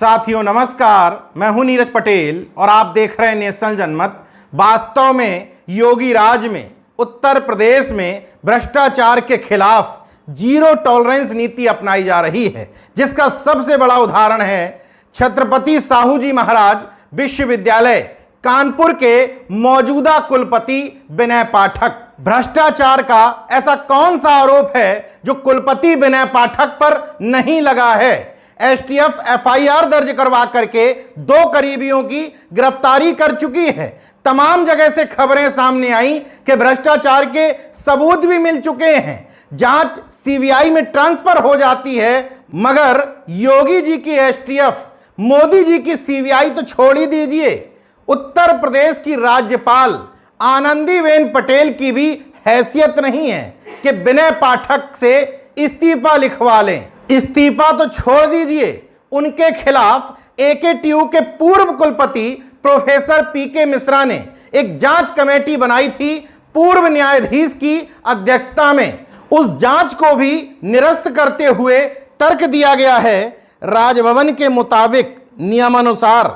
साथियों नमस्कार, मैं हूं नीरज पटेल और आप देख रहे हैं नेशनल जनमत। वास्तव में योगी राज में उत्तर प्रदेश में भ्रष्टाचार के खिलाफ जीरो टॉलरेंस नीति अपनाई जा रही है, जिसका सबसे बड़ा उदाहरण है छत्रपति साहू जी महाराज विश्वविद्यालय कानपुर के मौजूदा कुलपति विनय पाठक। भ्रष्टाचार का ऐसा कौन सा आरोप है जो कुलपति विनय पाठक पर नहीं लगा है? एसटीएफ एफआईआर दर्ज करवा करके 2 करीबियों की गिरफ्तारी कर चुकी है। तमाम जगह से खबरें सामने आई कि भ्रष्टाचार के सबूत भी मिल चुके हैं। जांच सीबीआई में ट्रांसफर हो जाती है, मगर योगी जी की एसटीएफ, मोदी जी की सीबीआई तो छोड़ ही दीजिए, उत्तर प्रदेश की राज्यपाल आनंदीबेन पटेल की भी हैसियत नहीं है कि विनय पाठक से इस्तीफा लिखवा लें। इस्तीफा तो छोड़ दीजिए, उनके खिलाफ एकेटीयू के पूर्व कुलपति प्रोफेसर पीके मिश्रा ने एक जांच कमेटी बनाई थी पूर्व न्यायाधीश की अध्यक्षता में। उस जांच को भी निरस्त करते हुए तर्क दिया गया है, राजभवन के मुताबिक नियमानुसार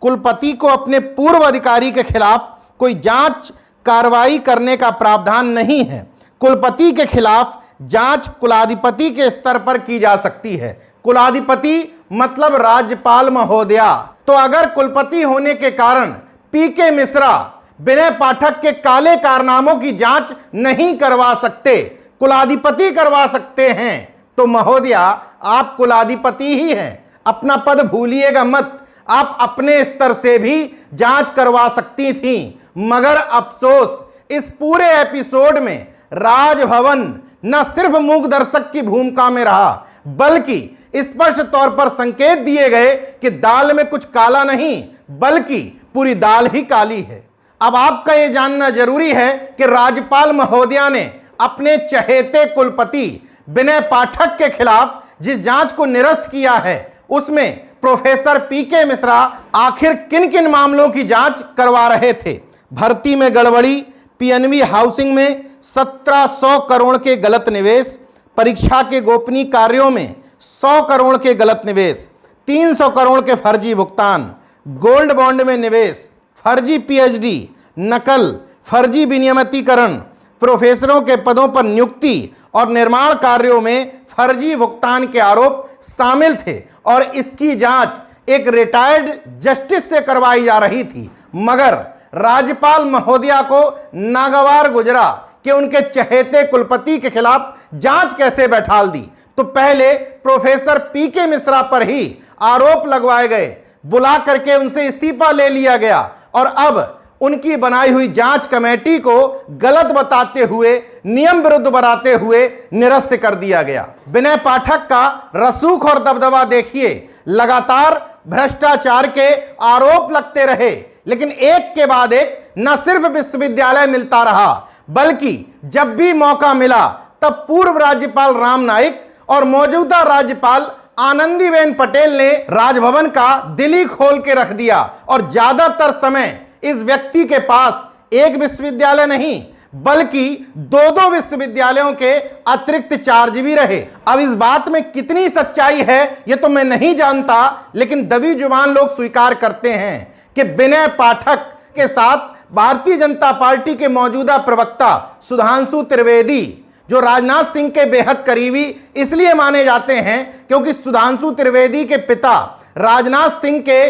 कुलपति को अपने पूर्व अधिकारी के खिलाफ कोई जांच कार्रवाई करने का प्रावधान नहीं है। कुलपति के खिलाफ जांच कुलाधिपति के स्तर पर की जा सकती है। कुलाधिपति मतलब राज्यपाल महोदया। तो अगर कुलपति होने के कारण पीके मिश्रा विनय पाठक के काले कारनामों की जांच नहीं करवा सकते, कुलाधिपति करवा सकते हैं, तो महोदया आप कुलाधिपति ही हैं, अपना पद भूलिएगा मत। आप अपने स्तर से भी जांच करवा सकती थी, मगर अफसोस इस पूरे एपिसोड में राजभवन न सिर्फ मूक दर्शक की भूमिका में रहा, बल्कि स्पष्ट तौर पर संकेत दिए गए कि दाल में कुछ काला नहीं, बल्कि पूरी दाल ही काली है। अब आपका यह जानना जरूरी है कि राज्यपाल महोदया ने अपने चहेते कुलपति विनय पाठक के खिलाफ जिस जांच को निरस्त किया है, उसमें प्रोफेसर पीके मिश्रा आखिर किन किन मामलों की जांच करवा रहे थे? भर्ती में गड़बड़ी, पीएनबी हाउसिंग में 1700 करोड़ के गलत निवेश, परीक्षा के गोपनीय कार्यों में 100 करोड़ के गलत निवेश, 300 करोड़ के फर्जी भुगतान, गोल्ड बॉन्ड में निवेश, फर्जी पीएचडी, नकल, फर्जी विनियमितीकरण, प्रोफेसरों के पदों पर नियुक्ति और निर्माण कार्यों में फर्जी भुगतान के आरोप शामिल थे। और इसकी जांच एक रिटायर्ड जस्टिस से करवाई जा रही थी, मगर राज्यपाल महोदया को नागवार गुजरा कि उनके चहेते कुलपति के खिलाफ जांच कैसे बैठाल दी। तो पहले प्रोफेसर पीके मिश्रा पर ही आरोप लगवाए गए, बुला करके उनसे इस्तीफा ले लिया गया और अब उनकी बनाई हुई जांच कमेटी को गलत बताते हुए, नियम विरुद्ध बनाते हुए निरस्त कर दिया गया। विनय पाठक का रसूख और दबदबा देखिए, लगातार भ्रष्टाचार के आरोप लगते रहे, लेकिन एक के बाद एक न सिर्फ विश्वविद्यालय मिलता रहा, बल्कि जब भी मौका मिला तब पूर्व राज्यपाल राम नाईक और मौजूदा राज्यपाल आनंदीबेन पटेल ने राजभवन का दिल ही खोल के रख दिया। और ज्यादातर समय इस व्यक्ति के पास एक विश्वविद्यालय नहीं, बल्कि 2-2 विश्वविद्यालयों के अतिरिक्त चार्ज भी रहे। अब इस बात में कितनी सच्चाई है ये तो मैं नहीं जानता, लेकिन दबी जुबान लोग स्वीकार करते हैं कि विनय पाठक के साथ भारतीय जनता पार्टी के मौजूदा प्रवक्ता सुधांशु त्रिवेदी, जो राजनाथ सिंह के बेहद करीबी इसलिए माने जाते हैं क्योंकि सुधांशु त्रिवेदी के पिता राजनाथ सिंह के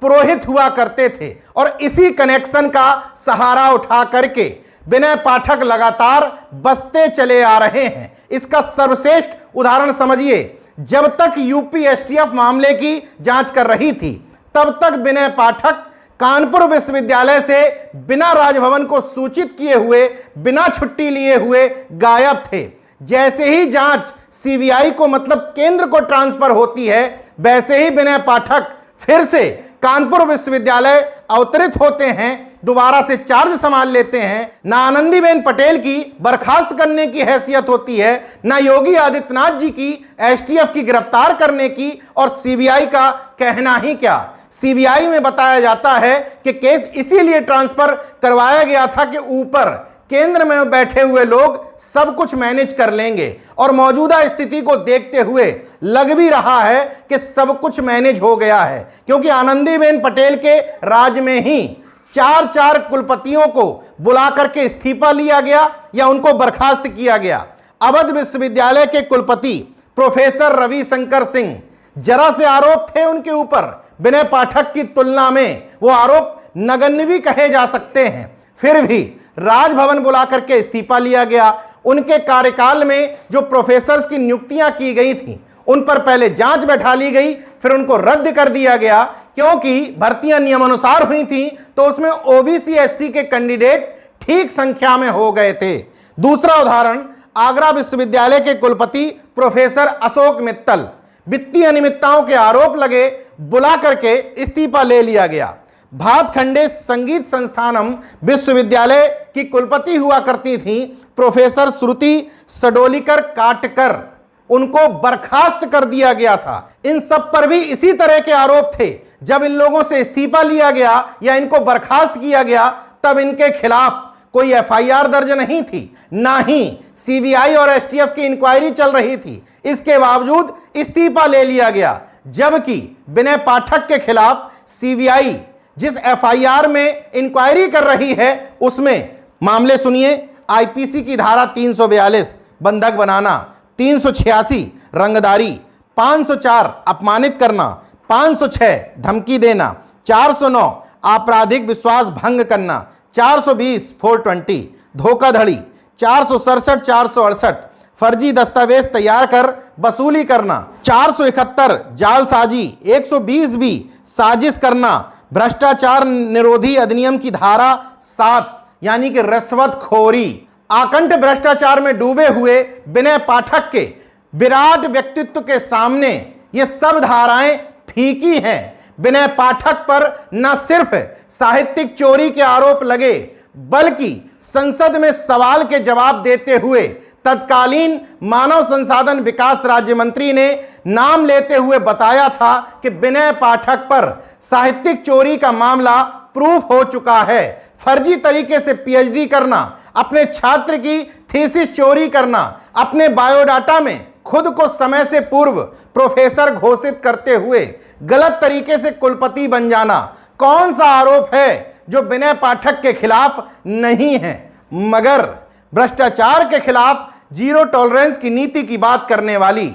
पुरोहित हुआ करते थे, और इसी कनेक्शन का सहारा उठा करके विनय पाठक लगातार बसते चले आ रहे हैं। इसका सर्वश्रेष्ठ उदाहरण समझिए, जब तक यूपी एसटीएफ मामले की जांच कर रही थी, तब तक विनय पाठक कानपुर विश्वविद्यालय से बिना राजभवन को सूचित किए हुए, बिना छुट्टी लिए हुए गायब थे। जैसे ही जांच सीबीआई को मतलब केंद्र को ट्रांसफर होती है, वैसे ही विनय पाठक फिर से कानपुर विश्वविद्यालय अवतरित होते हैं, दोबारा से चार्ज संभाल लेते हैं। ना आनंदीबेन पटेल की बर्खास्त करने की हैसियत होती है, ना योगी आदित्यनाथ जी की एसटीएफ की गिरफ्तार करने की, और सीबीआई का कहना ही क्या। सीबीआई में बताया जाता है कि केस इसीलिए ट्रांसफर करवाया गया था कि ऊपर केंद्र में बैठे हुए लोग सब कुछ मैनेज कर लेंगे और मौजूदा स्थिति को देखते हुए लग भी रहा है कि सब कुछ मैनेज हो गया है, क्योंकि आनंदीबेन पटेल के राज में ही 4 कुलपतियों को बुला करके इस्तीफा लिया गया या उनको बर्खास्त किया गया। अवध विश्वविद्यालय के कुलपति प्रोफेसर रविशंकर सिंह, जरा से आरोप थे उनके ऊपर, विनय पाठक की तुलना में वो आरोप नगण्य भी कहे जा सकते हैं, फिर भी राजभवन बुला करके इस्तीफा लिया गया। उनके कार्यकाल में जो प्रोफेसर्स की नियुक्तियां की गई थी उन पर पहले जांच बैठा ली गई, फिर उनको रद्द कर दिया गया, क्योंकि भर्तियां नियमानुसार हुई थी तो उसमें ओबीसी एससी के कैंडिडेट ठीक संख्या में हो गए थे। दूसरा उदाहरण, आगरा विश्वविद्यालय के कुलपति प्रोफेसर अशोक मित्तल, वित्तीय अनियमितताओं के आरोप लगे, बुला करके इस्तीफा ले लिया गया। भातखंडे संगीत संस्थानम विश्वविद्यालय की कुलपति हुआ करती थी प्रोफेसर श्रुति सडोलीकर काटकर, उनको बर्खास्त कर दिया गया था। इन सब पर भी इसी तरह के आरोप थे। जब इन लोगों से इस्तीफा लिया गया या इनको बर्खास्त किया गया तब इनके खिलाफ कोई एफआईआर दर्ज नहीं थी, ना ही सीबीआई और एसटीएफ की इंक्वायरी चल रही थी। इसके बावजूद इस्तीफा ले लिया गया, जबकि विनय पाठक के खिलाफ सीबीआई जिस एफआईआर में इंक्वायरी कर रही है उसमें मामले सुनिए। आईपीसी की धारा 342 बंधक बनाना, 386 रंगदारी, 504 अपमानित करना, 506 धमकी देना, 409 आपराधिक विश्वास भंग करना, 420 420 धोखाधड़ी, 467 468 फर्जी दस्तावेज तैयार कर वसूली करना, 471 जालसाजी, 120 भी साजिश करना, भ्रष्टाचार निरोधी अधिनियम की धारा 7 यानी कि रिश्वतखोरी। आकंठ भ्रष्टाचार में डूबे हुए विनय पाठक के विराट व्यक्तित्व के सामने ये सब धाराएं फीकी हैं। विनय पाठक पर न सिर्फ साहित्यिक चोरी के आरोप लगे, बल्कि संसद में सवाल के जवाब देते हुए तत्कालीन मानव संसाधन विकास राज्य मंत्री ने नाम लेते हुए बताया था कि विनय पाठक पर साहित्यिक चोरी का मामला प्रूफ हो चुका है। फर्जी तरीके से पीएचडी करना, अपने छात्र की थीसिस चोरी करना, अपने बायोडाटा में खुद को समय से पूर्व प्रोफेसर घोषित करते हुए गलत तरीके से कुलपति बन जाना, कौन सा आरोप है जो विनय पाठक के खिलाफ नहीं है। मगर भ्रष्टाचार के खिलाफ जीरो टॉलरेंस की नीति की बात करने वाली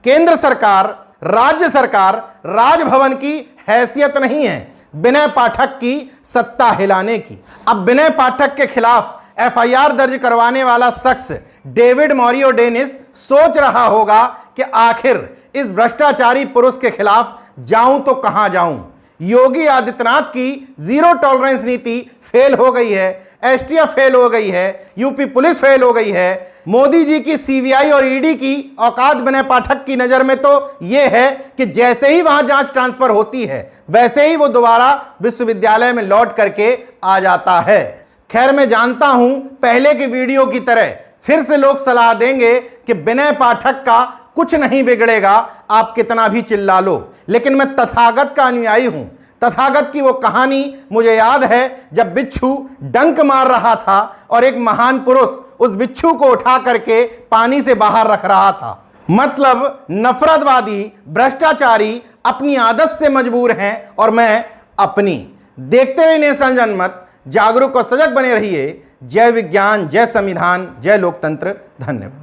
केंद्र सरकार, राज्य सरकार, राजभवन की हैसियत नहीं है विनय पाठक की सत्ता हिलाने की। अब विनय पाठक के खिलाफ एफआईआर दर्ज करवाने वाला शख्स डेविड मॉरियो डेनिस सोच रहा होगा कि आखिर इस भ्रष्टाचारी पुरुष के खिलाफ जाऊं तो कहां जाऊं। योगी आदित्यनाथ की जीरो टॉलरेंस नीति फेल हो गई है, एसटीएफ फेल हो गई है, यूपी पुलिस फेल हो गई है, मोदी जी की सीबीआई और ईडी की औकात विनय पाठक की नजर में तो यह है कि जैसे ही वहां जांच ट्रांसफर होती है वैसे ही वो दोबारा विश्वविद्यालय में लौट करके आ जाता है। खैर, मैं जानता हूं पहले के वीडियो की तरह फिर से लोग सलाह देंगे कि विनय पाठक का कुछ नहीं बिगड़ेगा, आप कितना भी चिल्ला लो, लेकिन मैं तथागत का अनुयायी हूं। तथागत की वो कहानी मुझे याद है जब बिच्छू डंक मार रहा था और एक महान पुरुष उस बिच्छू को उठा करके पानी से बाहर रख रहा था। मतलब नफरतवादी, भ्रष्टाचारी अपनी आदत से मजबूर हैं और मैं अपनी। देखते रहिए नेशन जनमत, जागरूक और सजग बने रहिए। जय विज्ञान, जय संविधान, जय लोकतंत्र। धन्यवाद।